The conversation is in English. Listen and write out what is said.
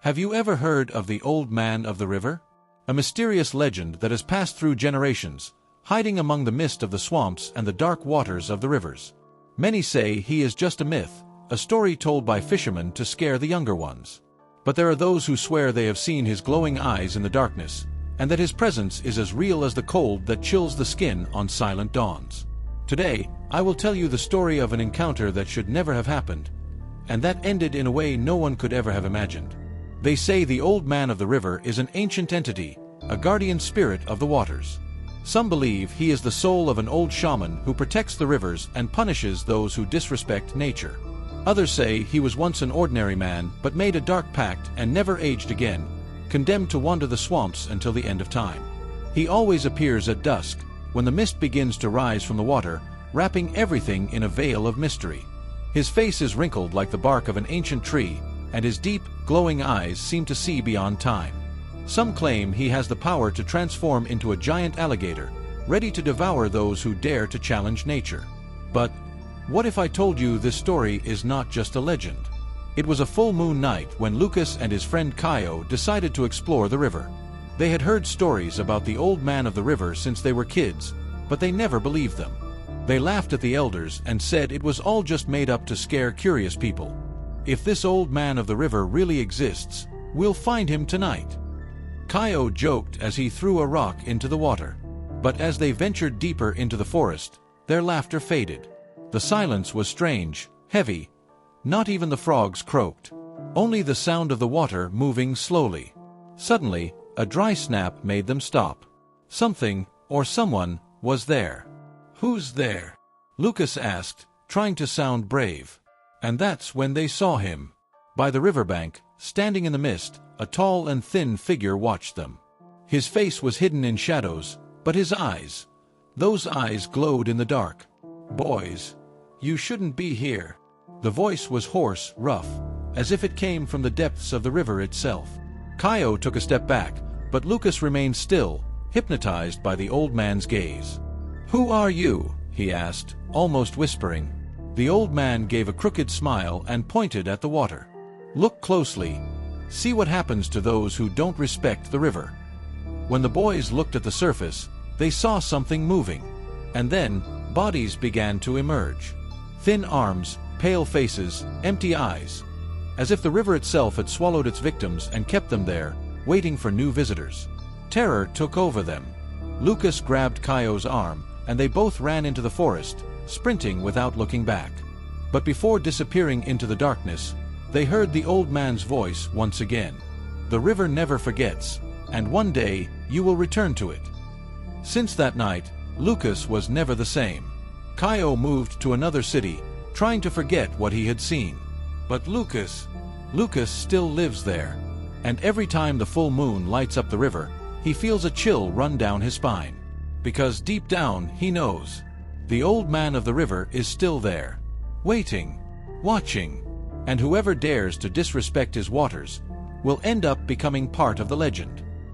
Have you ever heard of the Old Man of the River? A mysterious legend that has passed through generations, hiding among the mist of the swamps and the dark waters of the rivers. Many say he is just a myth, a story told by fishermen to scare the younger ones. But there are those who swear they have seen his glowing eyes in the darkness, and that his presence is as real as the cold that chills the skin on silent dawns. Today, I will tell you the story of an encounter that should never have happened, and that ended in a way no one could ever have imagined. They say the Old Man of the River is an ancient entity, a guardian spirit of the waters. Some believe he is the soul of an old shaman who protects the rivers and punishes those who disrespect nature. Others say he was once an ordinary man but made a dark pact and never aged again, condemned to wander the swamps until the end of time. He always appears at dusk, when the mist begins to rise from the water, wrapping everything in a veil of mystery. His face is wrinkled like the bark of an ancient tree, and his deep, glowing eyes seem to see beyond time. Some claim he has the power to transform into a giant alligator, ready to devour those who dare to challenge nature. But what if I told you this story is not just a legend? It was a full moon night when Lucas and his friend Caio decided to explore the river. They had heard stories about the Old Man of the River since they were kids, but they never believed them. They laughed at the elders and said it was all just made up to scare curious people. If this Old Man of the River really exists, we'll find him tonight. Caio joked as he threw a rock into the water. But as they ventured deeper into the forest, their laughter faded. The silence was strange, heavy. Not even the frogs croaked. Only the sound of the water moving slowly. Suddenly, a dry snap made them stop. Something, or someone, was there. "Who's there?" Lucas asked, trying to sound brave. And that's when they saw him. By the riverbank, standing in the mist, a tall and thin figure watched them. His face was hidden in shadows, but his eyes, those eyes glowed in the dark. "Boys, you shouldn't be here." The voice was hoarse, rough, as if it came from the depths of the river itself. Caio took a step back, but Lucas remained still, hypnotized by the old man's gaze. "Who are you?" he asked, almost whispering. The old man gave a crooked smile and pointed at the water. "Look closely. See what happens to those who don't respect the river." When the boys looked at the surface, they saw something moving. And then, bodies began to emerge. Thin arms, pale faces, empty eyes. As if the river itself had swallowed its victims and kept them there, waiting for new visitors. Terror took over them. Lucas grabbed Caio's arm, and they both ran into the forest, sprinting without looking back. But before disappearing into the darkness, they heard the old man's voice once again. "The river never forgets, and one day you will return to it." Since that night, Lucas was never the same. Caio moved to another city, trying to forget what he had seen. But Lucas still lives there. And every time the full moon lights up the river, he feels a chill run down his spine. Because deep down, he knows. The Old Man of the River is still there, waiting, watching, and whoever dares to disrespect his waters will end up becoming part of the legend.